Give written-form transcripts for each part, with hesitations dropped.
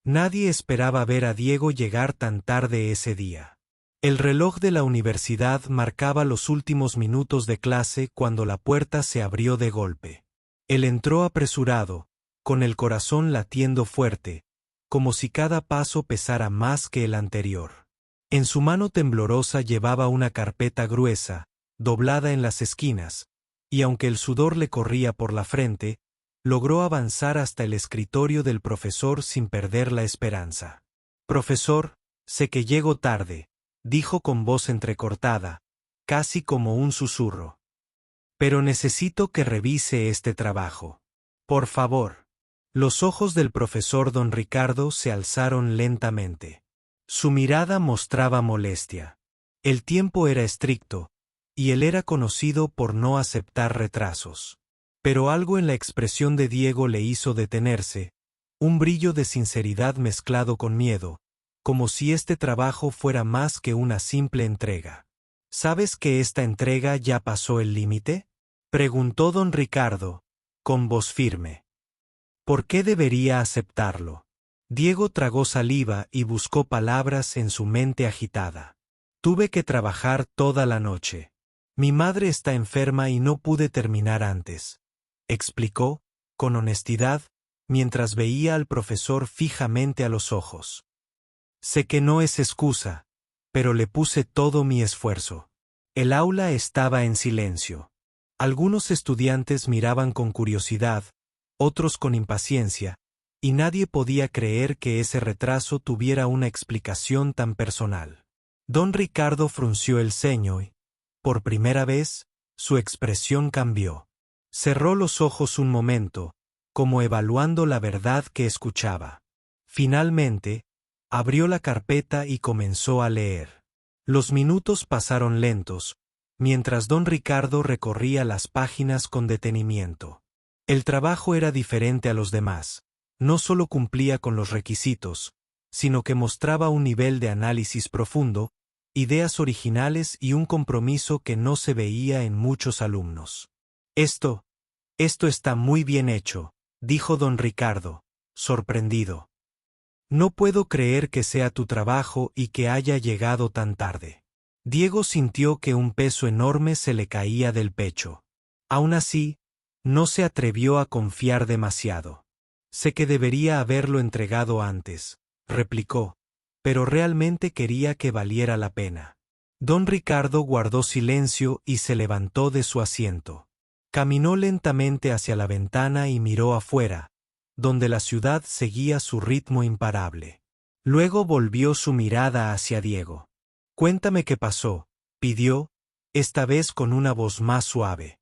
Nadie esperaba ver a Diego llegar tan tarde ese día. El reloj de la universidad marcaba los últimos minutos de clase cuando la puerta se abrió de golpe. Él entró apresurado, con el corazón latiendo fuerte, como si cada paso pesara más que el anterior. En su mano temblorosa llevaba una carpeta gruesa, doblada en las esquinas, y aunque el sudor le corría por la frente, logró avanzar hasta el escritorio del profesor sin perder la esperanza. «Profesor, sé que llego tarde», dijo con voz entrecortada, casi como un susurro. «Pero necesito que revise este trabajo. Por favor». Los ojos del profesor don Ricardo se alzaron lentamente. Su mirada mostraba molestia. El tiempo era estricto, y él era conocido por no aceptar retrasos. Pero algo en la expresión de Diego le hizo detenerse, un brillo de sinceridad mezclado con miedo, como si este trabajo fuera más que una simple entrega. ¿Sabes que esta entrega ya pasó el límite?, preguntó don Ricardo, con voz firme. ¿Por qué debería aceptarlo? Diego tragó saliva y buscó palabras en su mente agitada. Tuve que trabajar toda la noche. Mi madre está enferma y no pude terminar antes, explicó, con honestidad, mientras veía al profesor fijamente a los ojos. Sé que no es excusa, pero le puse todo mi esfuerzo. El aula estaba en silencio. Algunos estudiantes miraban con curiosidad, otros con impaciencia, y nadie podía creer que ese retraso tuviera una explicación tan personal. Don Ricardo frunció el ceño y, por primera vez, su expresión cambió. Cerró los ojos un momento, como evaluando la verdad que escuchaba. Finalmente, abrió la carpeta y comenzó a leer. Los minutos pasaron lentos, mientras don Ricardo recorría las páginas con detenimiento. El trabajo era diferente a los demás. No solo cumplía con los requisitos, sino que mostraba un nivel de análisis profundo, ideas originales y un compromiso que no se veía en muchos alumnos. Esto está muy bien hecho», dijo don Ricardo, sorprendido. «No puedo creer que sea tu trabajo y que haya llegado tan tarde». Diego sintió que un peso enorme se le caía del pecho. Aún así, no se atrevió a confiar demasiado. «Sé que debería haberlo entregado antes», replicó, «pero realmente quería que valiera la pena». Don Ricardo guardó silencio y se levantó de su asiento. Caminó lentamente hacia la ventana y miró afuera, donde la ciudad seguía su ritmo imparable. Luego volvió su mirada hacia Diego. «Cuéntame qué pasó», pidió, esta vez con una voz más suave.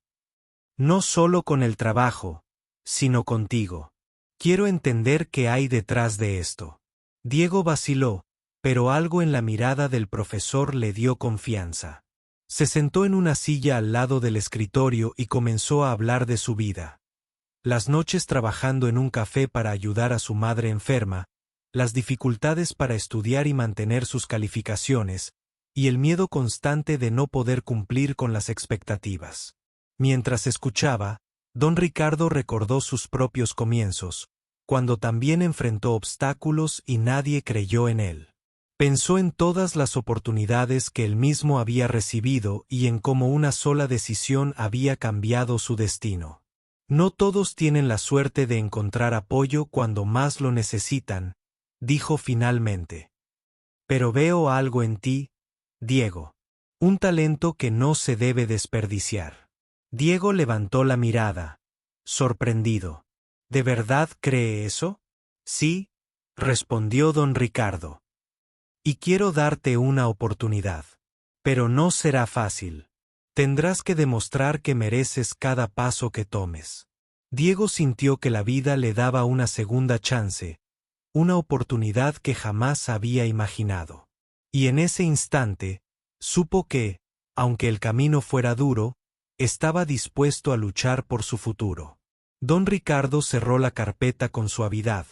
«No solo con el trabajo, sino contigo. Quiero entender qué hay detrás de esto». Diego vaciló, pero algo en la mirada del profesor le dio confianza. Se sentó en una silla al lado del escritorio y comenzó a hablar de su vida. Las noches trabajando en un café para ayudar a su madre enferma, las dificultades para estudiar y mantener sus calificaciones, y el miedo constante de no poder cumplir con las expectativas. Mientras escuchaba, don Ricardo recordó sus propios comienzos, cuando también enfrentó obstáculos y nadie creyó en él. Pensó en todas las oportunidades que él mismo había recibido y en cómo una sola decisión había cambiado su destino. «No todos tienen la suerte de encontrar apoyo cuando más lo necesitan», dijo finalmente. «Pero veo algo en ti, Diego. Un talento que no se debe desperdiciar». Diego levantó la mirada, sorprendido. «¿De verdad cree eso?». «Sí», respondió don Ricardo. «Y quiero darte una oportunidad. Pero no será fácil. Tendrás que demostrar que mereces cada paso que tomes». Diego sintió que la vida le daba una segunda chance, una oportunidad que jamás había imaginado. Y en ese instante, supo que, aunque el camino fuera duro, estaba dispuesto a luchar por su futuro. Don Ricardo cerró la carpeta con suavidad,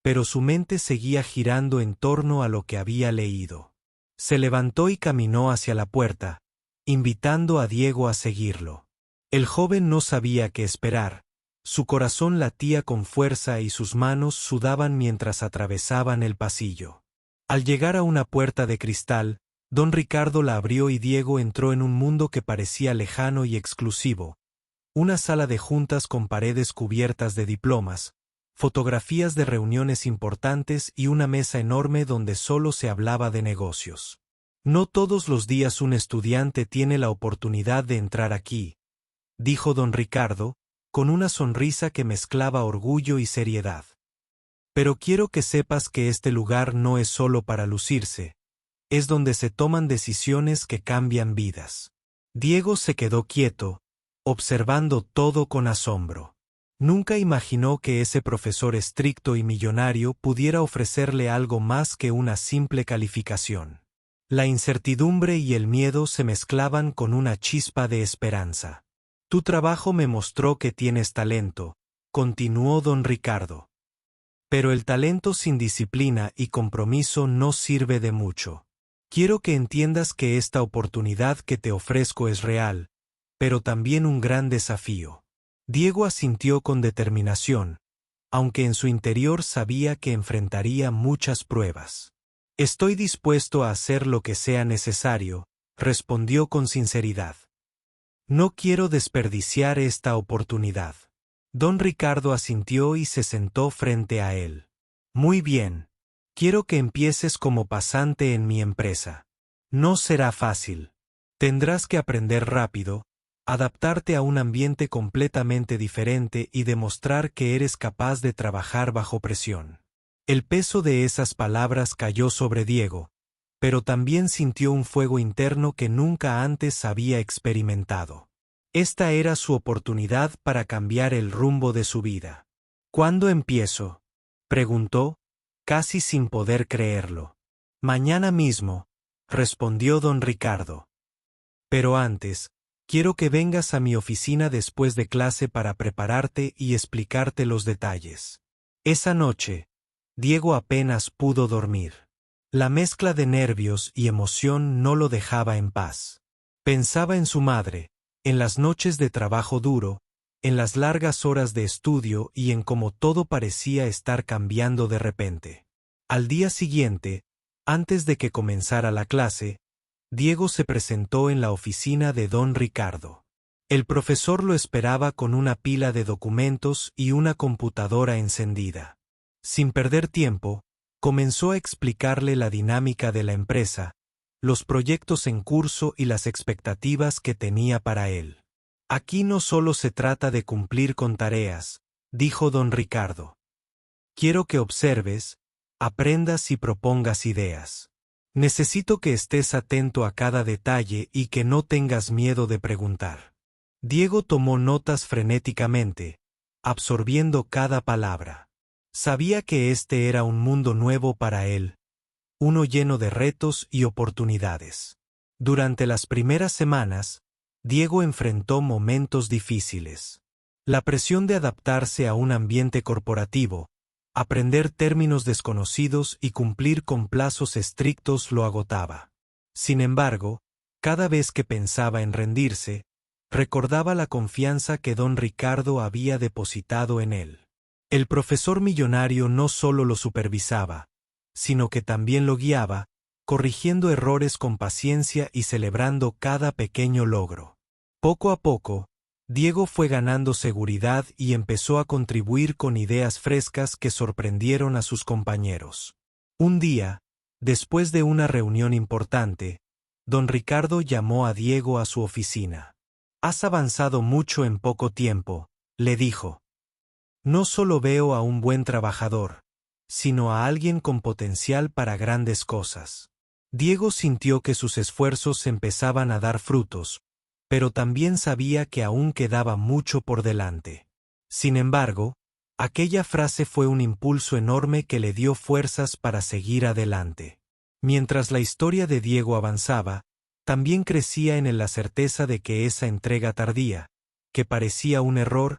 pero su mente seguía girando en torno a lo que había leído. Se levantó y caminó hacia la puerta, invitando a Diego a seguirlo. El joven no sabía qué esperar, Su corazón latía con fuerza y sus manos sudaban mientras atravesaban el pasillo. Al llegar a una puerta de cristal, don Ricardo la abrió y Diego entró en un mundo que parecía lejano y exclusivo. Una sala de juntas con paredes cubiertas de diplomas, fotografías de reuniones importantes y una mesa enorme donde solo se hablaba de negocios. No todos los días un estudiante tiene la oportunidad de entrar aquí, dijo don Ricardo, con una sonrisa que mezclaba orgullo y seriedad. Pero quiero que sepas que este lugar no es solo para lucirse, es donde se toman decisiones que cambian vidas. Diego se quedó quieto, observando todo con asombro. Nunca imaginó que ese profesor estricto y millonario pudiera ofrecerle algo más que una simple calificación. La incertidumbre y el miedo se mezclaban con una chispa de esperanza. Tu trabajo me mostró que tienes talento, continuó don Ricardo. Pero el talento sin disciplina y compromiso no sirve de mucho. Quiero que entiendas que esta oportunidad que te ofrezco es real, pero también un gran desafío. Diego asintió con determinación, aunque en su interior sabía que enfrentaría muchas pruebas. Estoy dispuesto a hacer lo que sea necesario, respondió con sinceridad. No quiero desperdiciar esta oportunidad. Don Ricardo asintió y se sentó frente a él. Muy bien. Quiero que empieces como pasante en mi empresa. No será fácil. Tendrás que aprender rápido, adaptarte a un ambiente completamente diferente y demostrar que eres capaz de trabajar bajo presión. El peso de esas palabras cayó sobre Diego, pero también sintió un fuego interno que nunca antes había experimentado. Esta era su oportunidad para cambiar el rumbo de su vida. ¿Cuándo empiezo?, preguntó, casi sin poder creerlo. Mañana mismo, respondió don Ricardo. Pero antes, quiero que vengas a mi oficina después de clase para prepararte y explicarte los detalles. Esa noche, Diego apenas pudo dormir. La mezcla de nervios y emoción no lo dejaba en paz. Pensaba en su madre, en las noches de trabajo duro, en las largas horas de estudio y en cómo todo parecía estar cambiando de repente. Al día siguiente, antes de que comenzara la clase, Diego se presentó en la oficina de don Ricardo. El profesor lo esperaba con una pila de documentos y una computadora encendida. Sin perder tiempo, comenzó a explicarle la dinámica de la empresa, los proyectos en curso y las expectativas que tenía para él. Aquí no solo se trata de cumplir con tareas, dijo don Ricardo. Quiero que observes, aprendas y propongas ideas. Necesito que estés atento a cada detalle y que no tengas miedo de preguntar. Diego tomó notas frenéticamente, absorbiendo cada palabra. Sabía que este era un mundo nuevo para él, uno lleno de retos y oportunidades. Durante las primeras semanas, Diego enfrentó momentos difíciles. La presión de adaptarse a un ambiente corporativo, aprender términos desconocidos y cumplir con plazos estrictos lo agotaba. Sin embargo, cada vez que pensaba en rendirse, recordaba la confianza que don Ricardo había depositado en él. El profesor millonario no solo lo supervisaba, sino que también lo guiaba, corrigiendo errores con paciencia y celebrando cada pequeño logro. Poco a poco, Diego fue ganando seguridad y empezó a contribuir con ideas frescas que sorprendieron a sus compañeros. Un día, después de una reunión importante, don Ricardo llamó a Diego a su oficina. «Has avanzado mucho en poco tiempo», le dijo. «No solo veo a un buen trabajador, sino a alguien con potencial para grandes cosas». Diego sintió que sus esfuerzos empezaban a dar frutos, pero también sabía que aún quedaba mucho por delante. Sin embargo, aquella frase fue un impulso enorme que le dio fuerzas para seguir adelante. Mientras la historia de Diego avanzaba, también crecía en él la certeza de que esa entrega tardía, que parecía un error,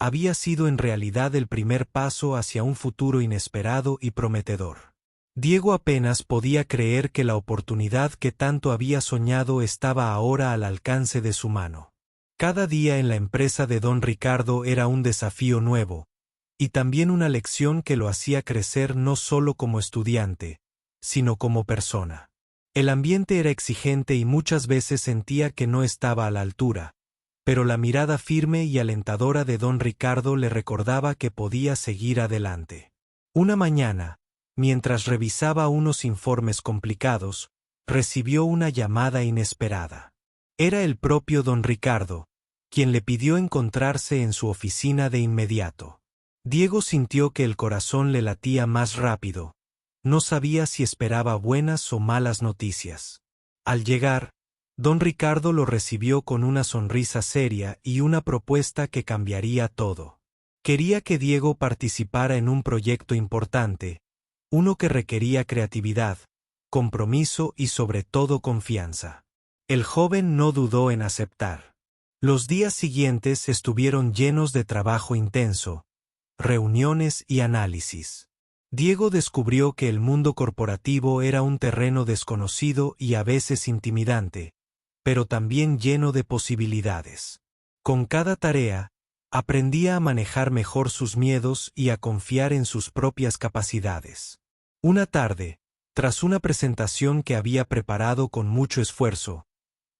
había sido en realidad el primer paso hacia un futuro inesperado y prometedor. Diego apenas podía creer que la oportunidad que tanto había soñado estaba ahora al alcance de su mano. Cada día en la empresa de don Ricardo era un desafío nuevo, y también una lección que lo hacía crecer no solo como estudiante, sino como persona. El ambiente era exigente y muchas veces sentía que no estaba a la altura, pero la mirada firme y alentadora de don Ricardo le recordaba que podía seguir adelante. Una mañana, mientras revisaba unos informes complicados, recibió una llamada inesperada. Era el propio don Ricardo, quien le pidió encontrarse en su oficina de inmediato. Diego sintió que el corazón le latía más rápido. No sabía si esperaba buenas o malas noticias. Al llegar, don Ricardo lo recibió con una sonrisa seria y una propuesta que cambiaría todo. Quería que Diego participara en un proyecto importante, uno que requería creatividad, compromiso y sobre todo confianza. El joven no dudó en aceptar. Los días siguientes estuvieron llenos de trabajo intenso, reuniones y análisis. Diego descubrió que el mundo corporativo era un terreno desconocido y a veces intimidante, pero también lleno de posibilidades. Con cada tarea, aprendía a manejar mejor sus miedos y a confiar en sus propias capacidades. Una tarde, tras una presentación que había preparado con mucho esfuerzo,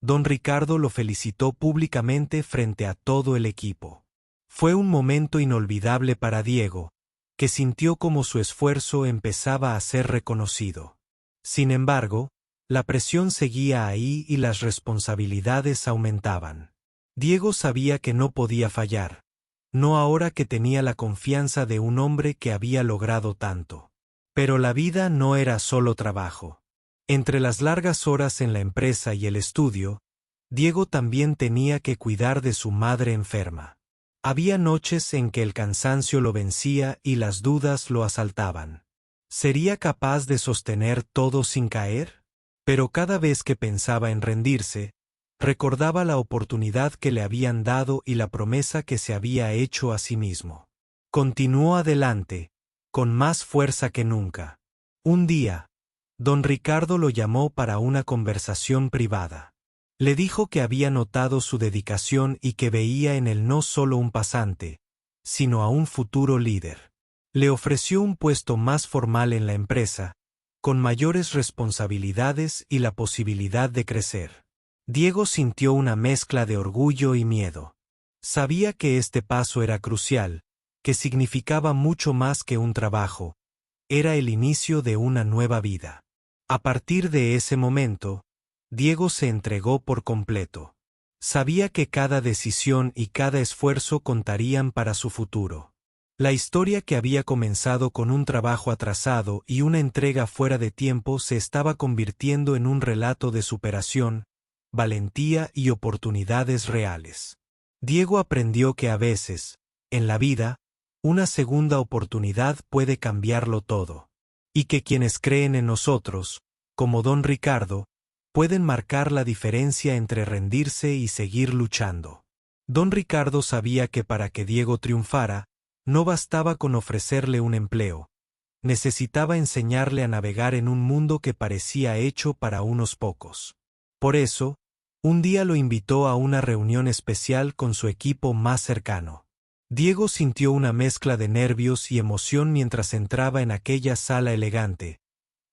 don Ricardo lo felicitó públicamente frente a todo el equipo. Fue un momento inolvidable para Diego, que sintió como su esfuerzo empezaba a ser reconocido. Sin embargo, la presión seguía ahí y las responsabilidades aumentaban. Diego sabía que no podía fallar, no ahora que tenía la confianza de un hombre que había logrado tanto. Pero la vida no era solo trabajo. Entre las largas horas en la empresa y el estudio, Diego también tenía que cuidar de su madre enferma. Había noches en que el cansancio lo vencía y las dudas lo asaltaban. ¿Sería capaz de sostener todo sin caer? Pero cada vez que pensaba en rendirse, recordaba la oportunidad que le habían dado y la promesa que se había hecho a sí mismo. Continuó adelante, con más fuerza que nunca. Un día, don Ricardo lo llamó para una conversación privada. Le dijo que había notado su dedicación y que veía en él no solo un pasante, sino a un futuro líder. Le ofreció un puesto más formal en la empresa, con mayores responsabilidades y la posibilidad de crecer. Diego sintió una mezcla de orgullo y miedo. Sabía que este paso era crucial, que significaba mucho más que un trabajo, era el inicio de una nueva vida. A partir de ese momento, Diego se entregó por completo. Sabía que cada decisión y cada esfuerzo contarían para su futuro. La historia que había comenzado con un trabajo atrasado y una entrega fuera de tiempo se estaba convirtiendo en un relato de superación, valentía y oportunidades reales. Diego aprendió que a veces, en la vida, una segunda oportunidad puede cambiarlo todo. Y que quienes creen en nosotros, como don Ricardo, pueden marcar la diferencia entre rendirse y seguir luchando. Don Ricardo sabía que para que Diego triunfara, no bastaba con ofrecerle un empleo. Necesitaba enseñarle a navegar en un mundo que parecía hecho para unos pocos. Por eso, un día lo invitó a una reunión especial con su equipo más cercano. Diego sintió una mezcla de nervios y emoción mientras entraba en aquella sala elegante,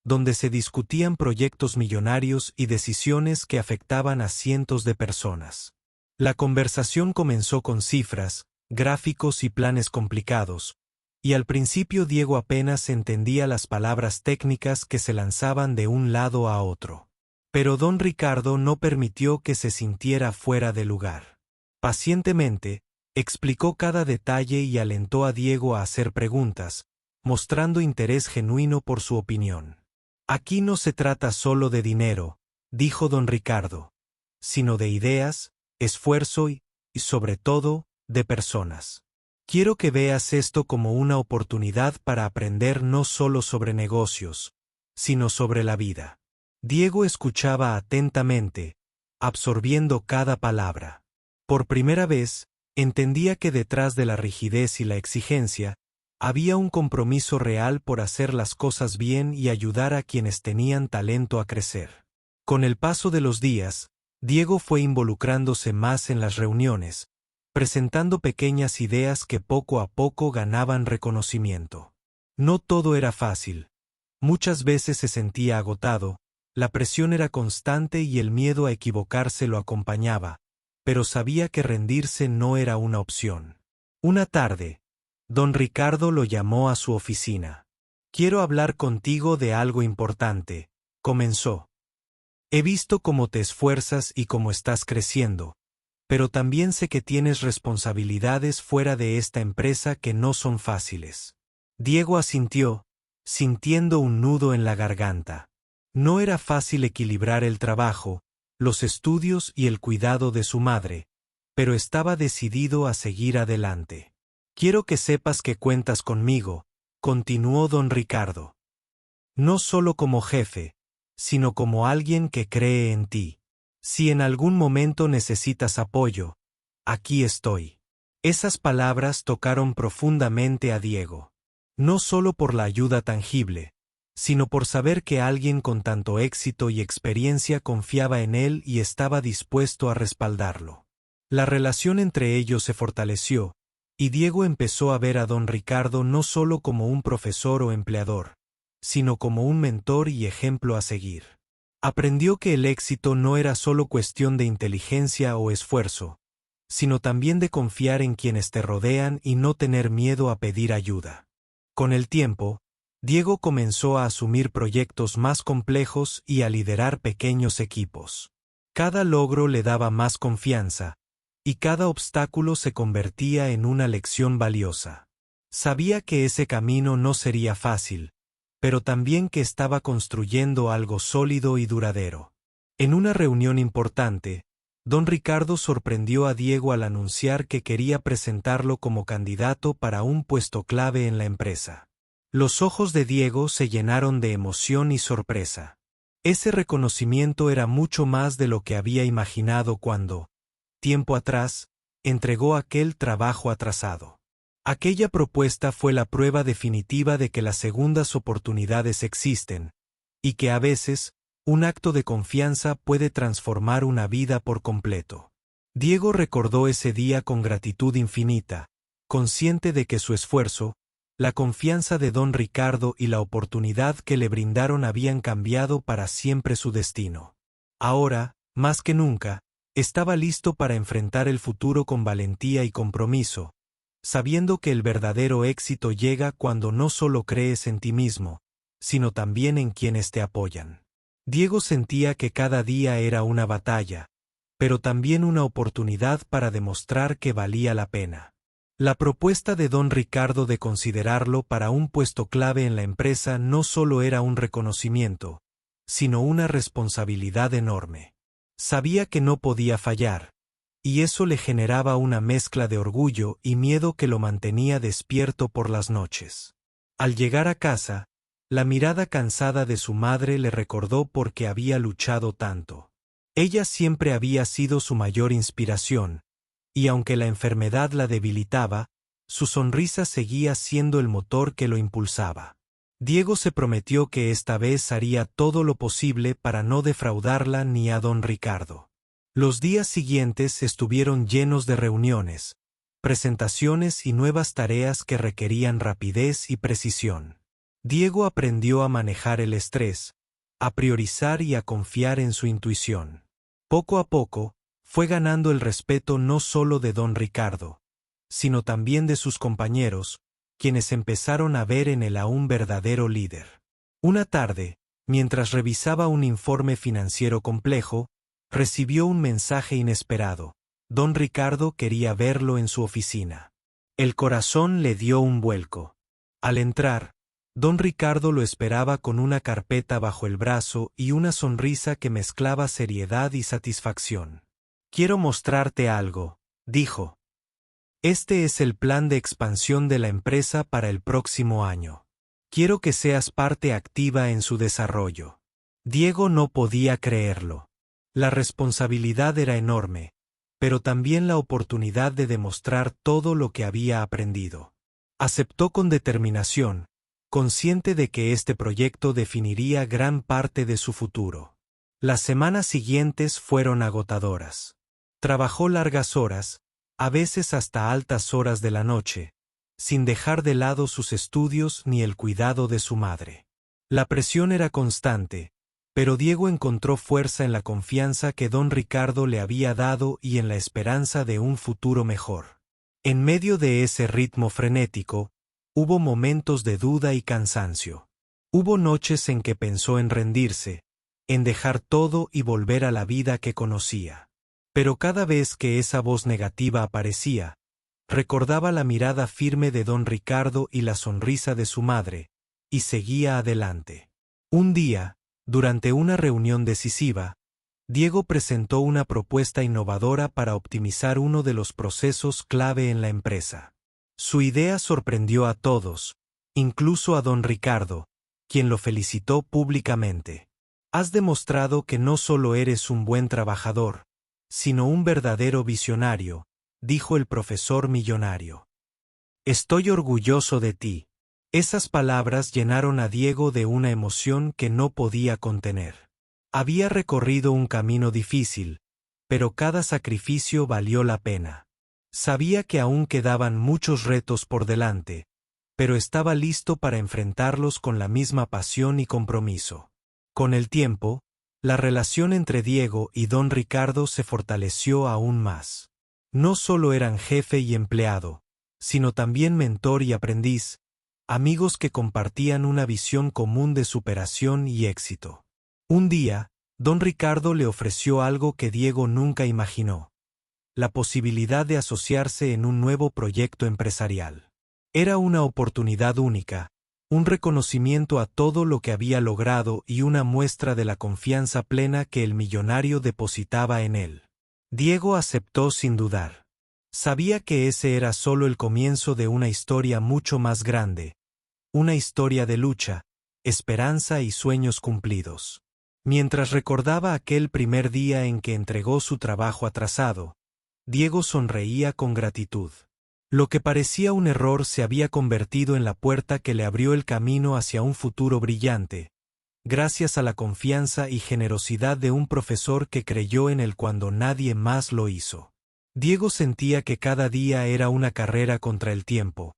donde se discutían proyectos millonarios y decisiones que afectaban a cientos de personas. La conversación comenzó con cifras, gráficos y planes complicados, y al principio Diego apenas entendía las palabras técnicas que se lanzaban de un lado a otro. Pero don Ricardo no permitió que se sintiera fuera de lugar. Pacientemente, explicó cada detalle y alentó a Diego a hacer preguntas, mostrando interés genuino por su opinión. Aquí no se trata solo de dinero, dijo don Ricardo, sino de ideas, esfuerzo y, sobre todo, de personas. Quiero que veas esto como una oportunidad para aprender no solo sobre negocios, sino sobre la vida. Diego escuchaba atentamente, absorbiendo cada palabra. Por primera vez, entendía que detrás de la rigidez y la exigencia, había un compromiso real por hacer las cosas bien y ayudar a quienes tenían talento a crecer. Con el paso de los días, Diego fue involucrándose más en las reuniones, presentando pequeñas ideas que poco a poco ganaban reconocimiento. No todo era fácil. Muchas veces se sentía agotado, la presión era constante y el miedo a equivocarse lo acompañaba, pero sabía que rendirse no era una opción. Una tarde, don Ricardo lo llamó a su oficina. «Quiero hablar contigo de algo importante», comenzó. «He visto cómo te esfuerzas y cómo estás creciendo, pero también sé que tienes responsabilidades fuera de esta empresa que no son fáciles». Diego asintió, sintiendo un nudo en la garganta. No era fácil equilibrar el trabajo, los estudios y el cuidado de su madre, pero estaba decidido a seguir adelante. «Quiero que sepas que cuentas conmigo», continuó don Ricardo. «No solo como jefe, sino como alguien que cree en ti. Si en algún momento necesitas apoyo, aquí estoy». Esas palabras tocaron profundamente a Diego. No solo por la ayuda tangible, sino por saber que alguien con tanto éxito y experiencia confiaba en él y estaba dispuesto a respaldarlo. La relación entre ellos se fortaleció, y Diego empezó a ver a don Ricardo no solo como un profesor o empleador, sino como un mentor y ejemplo a seguir. Aprendió que el éxito no era solo cuestión de inteligencia o esfuerzo, sino también de confiar en quienes te rodean y no tener miedo a pedir ayuda. Con el tiempo, Diego comenzó a asumir proyectos más complejos y a liderar pequeños equipos. Cada logro le daba más confianza, y cada obstáculo se convertía en una lección valiosa. Sabía que ese camino no sería fácil, pero también que estaba construyendo algo sólido y duradero. En una reunión importante, don Ricardo sorprendió a Diego al anunciar que quería presentarlo como candidato para un puesto clave en la empresa. Los ojos de Diego se llenaron de emoción y sorpresa. Ese reconocimiento era mucho más de lo que había imaginado cuando, tiempo atrás, entregó aquel trabajo atrasado. Aquella propuesta fue la prueba definitiva de que las segundas oportunidades existen, y que a veces, un acto de confianza puede transformar una vida por completo. Diego recordó ese día con gratitud infinita, consciente de que su esfuerzo, la confianza de don Ricardo y la oportunidad que le brindaron habían cambiado para siempre su destino. Ahora, más que nunca, estaba listo para enfrentar el futuro con valentía y compromiso, sabiendo que el verdadero éxito llega cuando no solo crees en ti mismo, sino también en quienes te apoyan. Diego sentía que cada día era una batalla, pero también una oportunidad para demostrar que valía la pena. La propuesta de don Ricardo de considerarlo para un puesto clave en la empresa no solo era un reconocimiento, sino una responsabilidad enorme. Sabía que no podía fallar, y eso le generaba una mezcla de orgullo y miedo que lo mantenía despierto por las noches. Al llegar a casa, la mirada cansada de su madre le recordó por qué había luchado tanto. Ella siempre había sido su mayor inspiración, y aunque la enfermedad la debilitaba, su sonrisa seguía siendo el motor que lo impulsaba. Diego se prometió que esta vez haría todo lo posible para no defraudarla ni a don Ricardo. Los días siguientes estuvieron llenos de reuniones, presentaciones y nuevas tareas que requerían rapidez y precisión. Diego aprendió a manejar el estrés, a priorizar y a confiar en su intuición. Poco a poco, fue ganando el respeto no solo de don Ricardo, sino también de sus compañeros, quienes empezaron a ver en él a un verdadero líder. Una tarde, mientras revisaba un informe financiero complejo, recibió un mensaje inesperado. Don Ricardo quería verlo en su oficina. El corazón le dio un vuelco. Al entrar, don Ricardo lo esperaba con una carpeta bajo el brazo y una sonrisa que mezclaba seriedad y satisfacción. «Quiero mostrarte algo», dijo. «Este es el plan de expansión de la empresa para el próximo año. Quiero que seas parte activa en su desarrollo». Diego no podía creerlo. La responsabilidad era enorme, pero también la oportunidad de demostrar todo lo que había aprendido. Aceptó con determinación, consciente de que este proyecto definiría gran parte de su futuro. Las semanas siguientes fueron agotadoras. Trabajó largas horas, a veces hasta altas horas de la noche, sin dejar de lado sus estudios ni el cuidado de su madre. La presión era constante, pero Diego encontró fuerza en la confianza que don Ricardo le había dado y en la esperanza de un futuro mejor. En medio de ese ritmo frenético, hubo momentos de duda y cansancio. Hubo noches en que pensó en rendirse, en dejar todo y volver a la vida que conocía. Pero cada vez que esa voz negativa aparecía, recordaba la mirada firme de don Ricardo y la sonrisa de su madre, y seguía adelante. Un día, durante una reunión decisiva, Diego presentó una propuesta innovadora para optimizar uno de los procesos clave en la empresa. Su idea sorprendió a todos, incluso a don Ricardo, quien lo felicitó públicamente. Has demostrado que no solo eres un buen trabajador, sino un verdadero visionario, dijo el profesor millonario. Estoy orgulloso de ti. Esas palabras llenaron a Diego de una emoción que no podía contener. Había recorrido un camino difícil, pero cada sacrificio valió la pena. Sabía que aún quedaban muchos retos por delante, pero estaba listo para enfrentarlos con la misma pasión y compromiso. Con el tiempo, la relación entre Diego y don Ricardo se fortaleció aún más. No solo eran jefe y empleado, sino también mentor y aprendiz, amigos que compartían una visión común de superación y éxito. Un día, don Ricardo le ofreció algo que Diego nunca imaginó: la posibilidad de asociarse en un nuevo proyecto empresarial. Era una oportunidad única, un reconocimiento a todo lo que había logrado y una muestra de la confianza plena que el millonario depositaba en él. Diego aceptó sin dudar. Sabía que ese era solo el comienzo de una historia mucho más grande, una historia de lucha, esperanza y sueños cumplidos. Mientras recordaba aquel primer día en que entregó su trabajo atrasado, Diego sonreía con gratitud. Lo que parecía un error se había convertido en la puerta que le abrió el camino hacia un futuro brillante, gracias a la confianza y generosidad de un profesor que creyó en él cuando nadie más lo hizo. Diego sentía que cada día era una carrera contra el tiempo,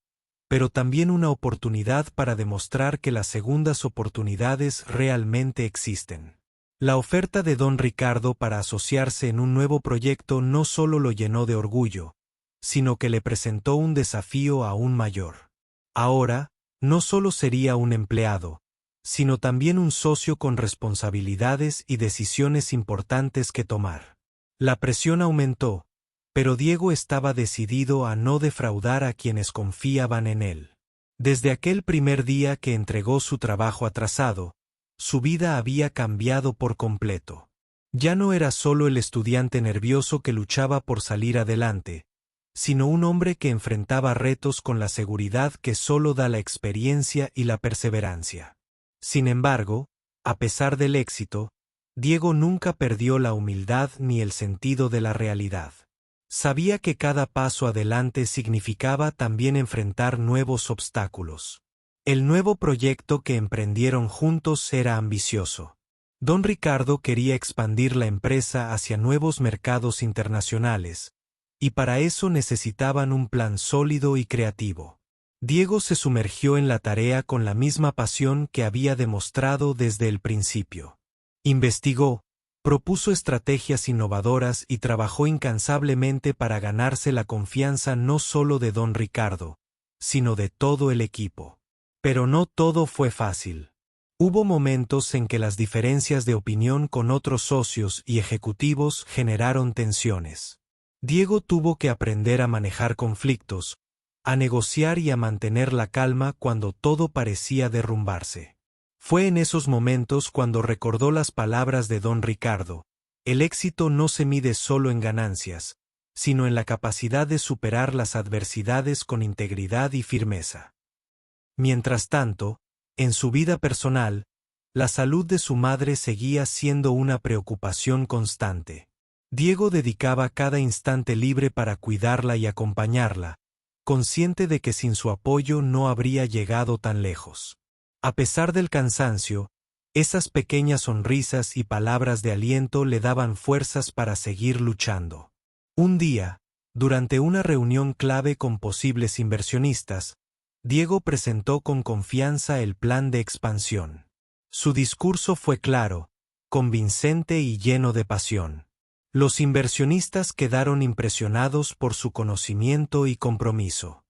pero también una oportunidad para demostrar que las segundas oportunidades realmente existen. La oferta de don Ricardo para asociarse en un nuevo proyecto no solo lo llenó de orgullo, sino que le presentó un desafío aún mayor. Ahora, no solo sería un empleado, sino también un socio con responsabilidades y decisiones importantes que tomar. La presión aumentó, pero Diego estaba decidido a no defraudar a quienes confiaban en él. Desde aquel primer día que entregó su trabajo atrasado, su vida había cambiado por completo. Ya no era solo el estudiante nervioso que luchaba por salir adelante, sino un hombre que enfrentaba retos con la seguridad que solo da la experiencia y la perseverancia. Sin embargo, a pesar del éxito, Diego nunca perdió la humildad ni el sentido de la realidad. Sabía que cada paso adelante significaba también enfrentar nuevos obstáculos. El nuevo proyecto que emprendieron juntos era ambicioso. Don Ricardo quería expandir la empresa hacia nuevos mercados internacionales, y para eso necesitaban un plan sólido y creativo. Diego se sumergió en la tarea con la misma pasión que había demostrado desde el principio. Investigó, propuso estrategias innovadoras y trabajó incansablemente para ganarse la confianza no solo de don Ricardo, sino de todo el equipo. Pero no todo fue fácil. Hubo momentos en que las diferencias de opinión con otros socios y ejecutivos generaron tensiones. Diego tuvo que aprender a manejar conflictos, a negociar y a mantener la calma cuando todo parecía derrumbarse. Fue en esos momentos cuando recordó las palabras de don Ricardo: el éxito no se mide solo en ganancias, sino en la capacidad de superar las adversidades con integridad y firmeza. Mientras tanto, en su vida personal, la salud de su madre seguía siendo una preocupación constante. Diego dedicaba cada instante libre para cuidarla y acompañarla, consciente de que sin su apoyo no habría llegado tan lejos. A pesar del cansancio, Esas pequeñas sonrisas y palabras de aliento le daban fuerzas para seguir luchando. Un día, durante una reunión clave con posibles inversionistas, Diego presentó con confianza el plan de expansión. Su discurso fue claro, convincente y lleno de pasión. Los inversionistas quedaron impresionados por su conocimiento y compromiso.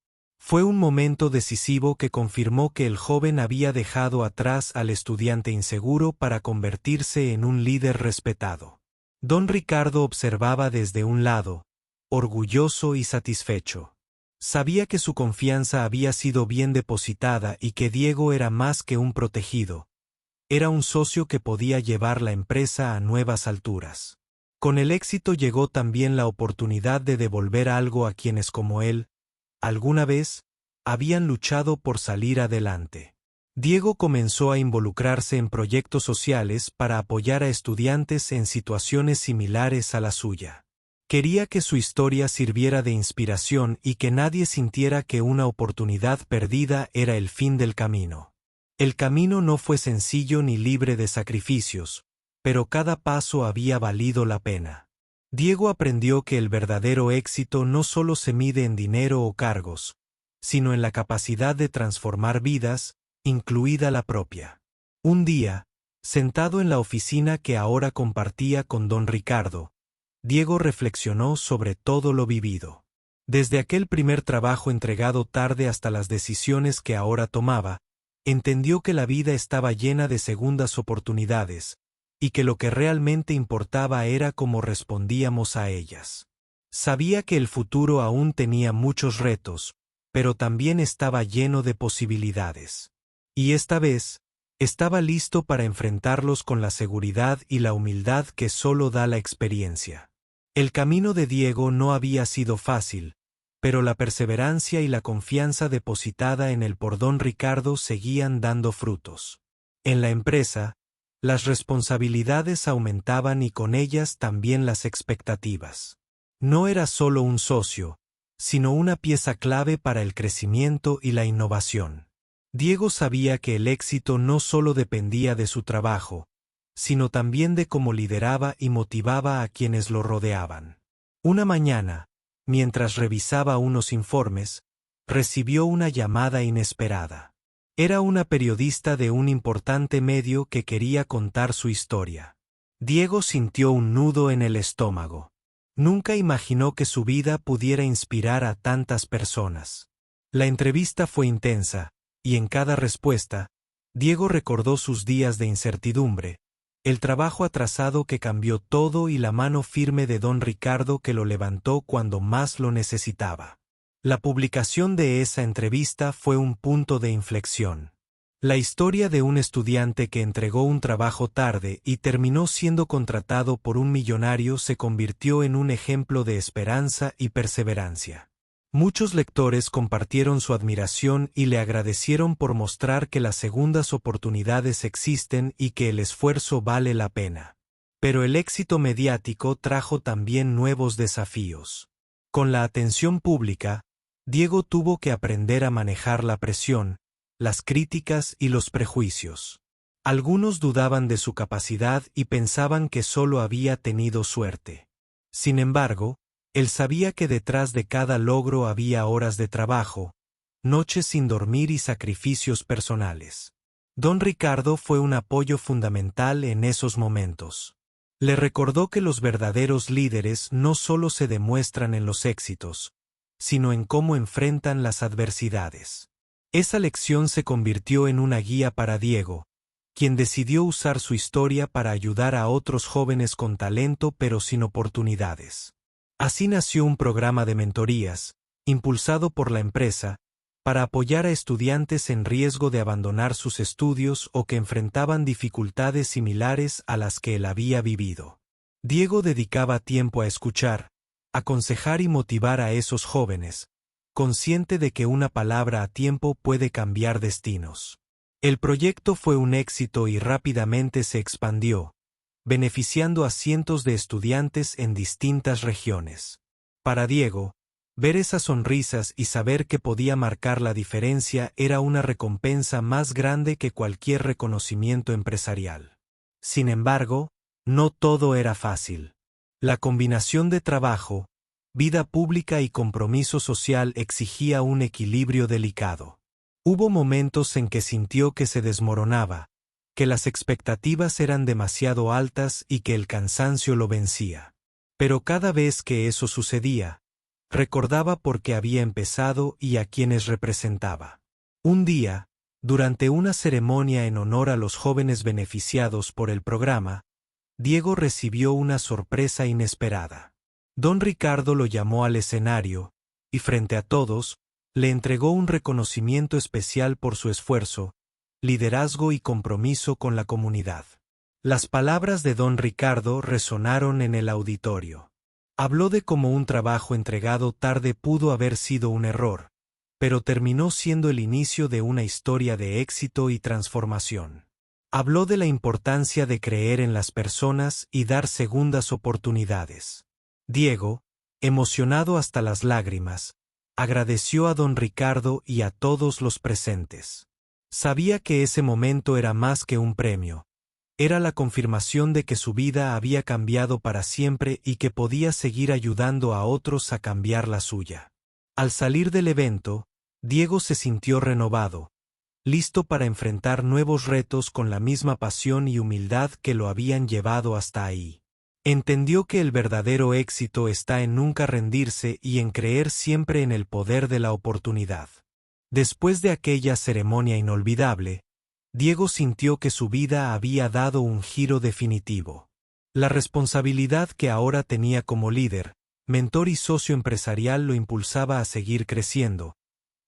Fue un momento decisivo que confirmó que el joven había dejado atrás al estudiante inseguro para convertirse en un líder respetado. Don Ricardo observaba desde un lado, orgulloso y satisfecho. Sabía que su confianza había sido bien depositada y que Diego era más que un protegido. Era un socio que podía llevar la empresa a nuevas alturas. Con el éxito llegó también la oportunidad de devolver algo a quienes como él, alguna vez, habían luchado por salir adelante. Diego comenzó a involucrarse en proyectos sociales para apoyar a estudiantes en situaciones similares a la suya. Quería que su historia sirviera de inspiración y que nadie sintiera que una oportunidad perdida era el fin del camino. El camino no fue sencillo ni libre de sacrificios, pero cada paso había valido la pena. Diego aprendió que el verdadero éxito no solo se mide en dinero o cargos, sino en la capacidad de transformar vidas, incluida la propia. Un día, sentado en la oficina que ahora compartía con don Ricardo, Diego reflexionó sobre todo lo vivido. Desde aquel primer trabajo entregado tarde hasta las decisiones que ahora tomaba, entendió que la vida estaba llena de segundas oportunidades, y que lo que realmente importaba era cómo respondíamos a ellas. Sabía que el futuro aún tenía muchos retos, pero también estaba lleno de posibilidades. Y esta vez, estaba listo para enfrentarlos con la seguridad y la humildad que solo da la experiencia. El camino de Diego no había sido fácil, pero la perseverancia y la confianza depositada en él por don Ricardo seguían dando frutos. En la empresa, las responsabilidades aumentaban y con ellas también las expectativas. No era solo un socio, sino una pieza clave para el crecimiento y la innovación. Diego sabía que el éxito no solo dependía de su trabajo, sino también de cómo lideraba y motivaba a quienes lo rodeaban. Una mañana, mientras revisaba unos informes, recibió una llamada inesperada. Era una periodista de un importante medio que quería contar su historia. Diego sintió un nudo en el estómago. Nunca imaginó que su vida pudiera inspirar a tantas personas. La entrevista fue intensa, y en cada respuesta, Diego recordó sus días de incertidumbre, el trabajo atrasado que cambió todo y la mano firme de don Ricardo que lo levantó cuando más lo necesitaba. La publicación de esa entrevista fue un punto de inflexión. La historia de un estudiante que entregó un trabajo tarde y terminó siendo contratado por un millonario se convirtió en un ejemplo de esperanza y perseverancia. Muchos lectores compartieron su admiración y le agradecieron por mostrar que las segundas oportunidades existen y que el esfuerzo vale la pena. Pero el éxito mediático trajo también nuevos desafíos. Con la atención pública, Diego tuvo que aprender a manejar la presión, las críticas y los prejuicios. Algunos dudaban de su capacidad y pensaban que solo había tenido suerte. Sin embargo, él sabía que detrás de cada logro había horas de trabajo, noches sin dormir y sacrificios personales. Don Ricardo fue un apoyo fundamental en esos momentos. Le recordó que los verdaderos líderes no solo se demuestran en los éxitos, sino en cómo enfrentan las adversidades. Esa lección se convirtió en una guía para Diego, quien decidió usar su historia para ayudar a otros jóvenes con talento pero sin oportunidades. Así nació un programa de mentorías, impulsado por la empresa, para apoyar a estudiantes en riesgo de abandonar sus estudios o que enfrentaban dificultades similares a las que él había vivido. Diego dedicaba tiempo a escuchar, aconsejar y motivar a esos jóvenes, consciente de que una palabra a tiempo puede cambiar destinos. El proyecto fue un éxito y rápidamente se expandió, beneficiando a cientos de estudiantes en distintas regiones. Para Diego, Ver esas sonrisas y saber que podía marcar la diferencia era una recompensa más grande que cualquier reconocimiento empresarial. Sin embargo, no todo era fácil. La combinación de trabajo, vida pública y compromiso social exigía un equilibrio delicado. Hubo momentos en que sintió que se desmoronaba, que las expectativas eran demasiado altas y que el cansancio lo vencía. Pero cada vez que eso sucedía, recordaba por qué había empezado y a quienes representaba. Un día, durante una ceremonia en honor a los jóvenes beneficiados por el programa, Diego recibió una sorpresa inesperada. Don Ricardo lo llamó al escenario, y frente a todos, le entregó un reconocimiento especial por su esfuerzo, liderazgo y compromiso con la comunidad. Las palabras de don Ricardo resonaron en el auditorio. Habló de cómo un trabajo entregado tarde pudo haber sido un error, pero terminó siendo el inicio de una historia de éxito y transformación. Habló de la importancia de creer en las personas y dar segundas oportunidades. Diego, emocionado hasta las lágrimas, agradeció a don Ricardo y a todos los presentes. Sabía que ese momento era más que un premio. Era la confirmación de que su vida había cambiado para siempre y que podía seguir ayudando a otros a cambiar la suya. Al salir del evento, Diego se sintió renovado, listo para enfrentar nuevos retos con la misma pasión y humildad que lo habían llevado hasta ahí. Entendió que el verdadero éxito está en nunca rendirse y en creer siempre en el poder de la oportunidad. Después de aquella ceremonia inolvidable, Diego sintió que su vida había dado un giro definitivo. La responsabilidad que ahora tenía como líder, mentor y socio empresarial lo impulsaba a seguir creciendo,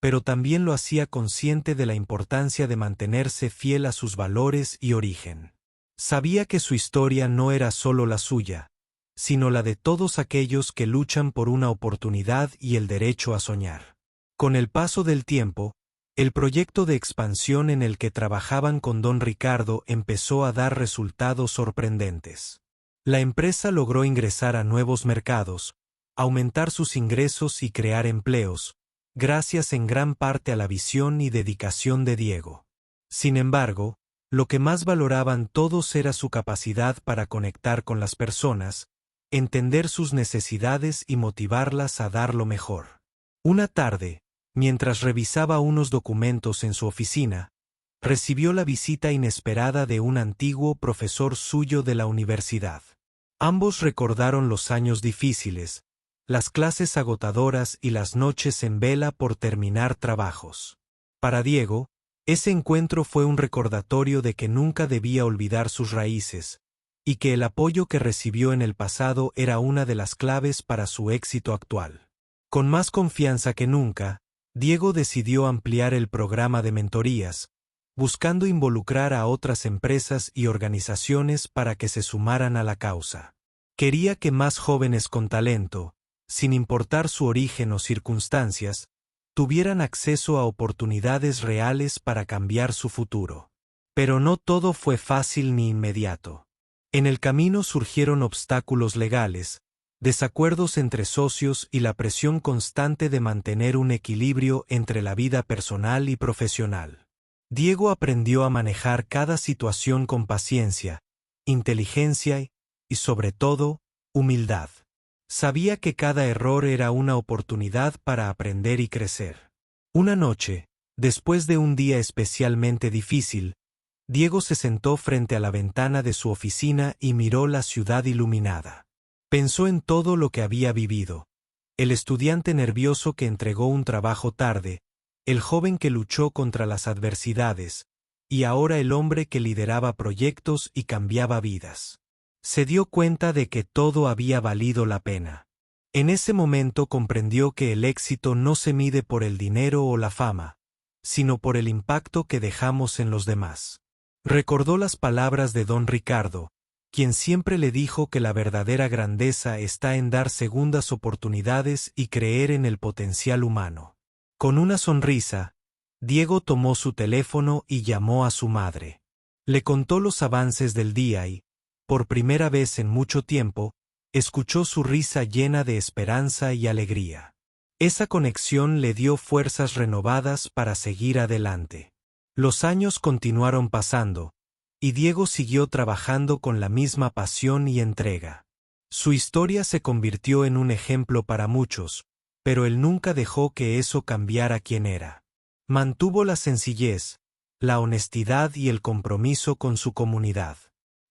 pero también lo hacía consciente de la importancia de mantenerse fiel a sus valores y origen. Sabía que su historia no era solo la suya, sino la de todos aquellos que luchan por una oportunidad y el derecho a soñar. Con el paso del tiempo, el proyecto de expansión en el que trabajaban con don Ricardo empezó a dar resultados sorprendentes. La empresa logró ingresar a nuevos mercados, aumentar sus ingresos y crear empleos, gracias en gran parte a la visión y dedicación de Diego. Sin embargo, lo que más valoraban todos era su capacidad para conectar con las personas, entender sus necesidades y motivarlas a dar lo mejor. Una tarde, mientras revisaba unos documentos en su oficina, recibió la visita inesperada de un antiguo profesor suyo de la universidad. Ambos recordaron los años difíciles, las clases agotadoras y las noches en vela por terminar trabajos. Para Diego, ese encuentro fue un recordatorio de que nunca debía olvidar sus raíces, y que el apoyo que recibió en el pasado era una de las claves para su éxito actual. Con más confianza que nunca, Diego decidió ampliar el programa de mentorías, buscando involucrar a otras empresas y organizaciones para que se sumaran a la causa. Quería que más jóvenes con talento, sin importar su origen o circunstancias, tuvieran acceso a oportunidades reales para cambiar su futuro. Pero no todo fue fácil ni inmediato. En el camino surgieron obstáculos legales, desacuerdos entre socios y la presión constante de mantener un equilibrio entre la vida personal y profesional. Diego aprendió a manejar cada situación con paciencia, inteligencia y, sobre todo, humildad. Sabía que cada error era una oportunidad para aprender y crecer. Una noche, después de un día especialmente difícil, Diego se sentó frente a la ventana de su oficina y miró la ciudad iluminada. Pensó en todo lo que había vivido: el estudiante nervioso que entregó un trabajo tarde, el joven que luchó contra las adversidades, y ahora el hombre que lideraba proyectos y cambiaba vidas. Se dio cuenta de que todo había valido la pena. En ese momento comprendió que el éxito no se mide por el dinero o la fama, sino por el impacto que dejamos en los demás. Recordó las palabras de don Ricardo, quien siempre le dijo que la verdadera grandeza está en dar segundas oportunidades y creer en el potencial humano. Con una sonrisa, Diego tomó su teléfono y llamó a su madre. Le contó los avances del día y, por primera vez en mucho tiempo, escuchó su risa llena de esperanza y alegría. Esa conexión le dio fuerzas renovadas para seguir adelante. Los años continuaron pasando, y Diego siguió trabajando con la misma pasión y entrega. Su historia se convirtió en un ejemplo para muchos, pero él nunca dejó que eso cambiara quién era. Mantuvo la sencillez, la honestidad y el compromiso con su comunidad.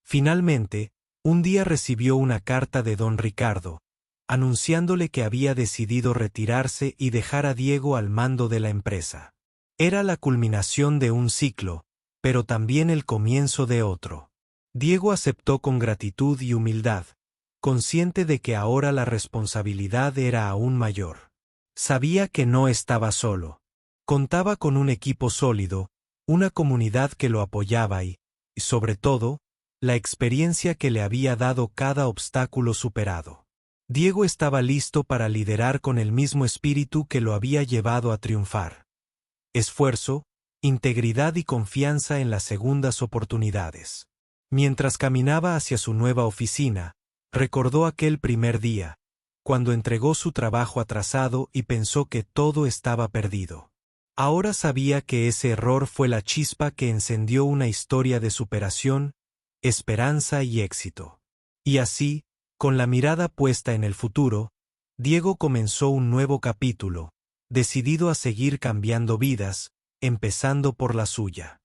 Finalmente, un día recibió una carta de don Ricardo, anunciándole que había decidido retirarse y dejar a Diego al mando de la empresa. Era la culminación de un ciclo, pero también el comienzo de otro. Diego aceptó con gratitud y humildad, consciente de que ahora la responsabilidad era aún mayor. Sabía que no estaba solo. Contaba con un equipo sólido, una comunidad que lo apoyaba y, sobre todo, la experiencia que le había dado cada obstáculo superado. Diego estaba listo para liderar con el mismo espíritu que lo había llevado a triunfar. Esfuerzo, integridad y confianza en las segundas oportunidades. Mientras caminaba hacia su nueva oficina, recordó aquel primer día, cuando entregó su trabajo atrasado y pensó que todo estaba perdido. Ahora sabía que ese error fue la chispa que encendió una historia de superación, esperanza y éxito. Y así, con la mirada puesta en el futuro, Diego comenzó un nuevo capítulo, decidido a seguir cambiando vidas, empezando por la suya.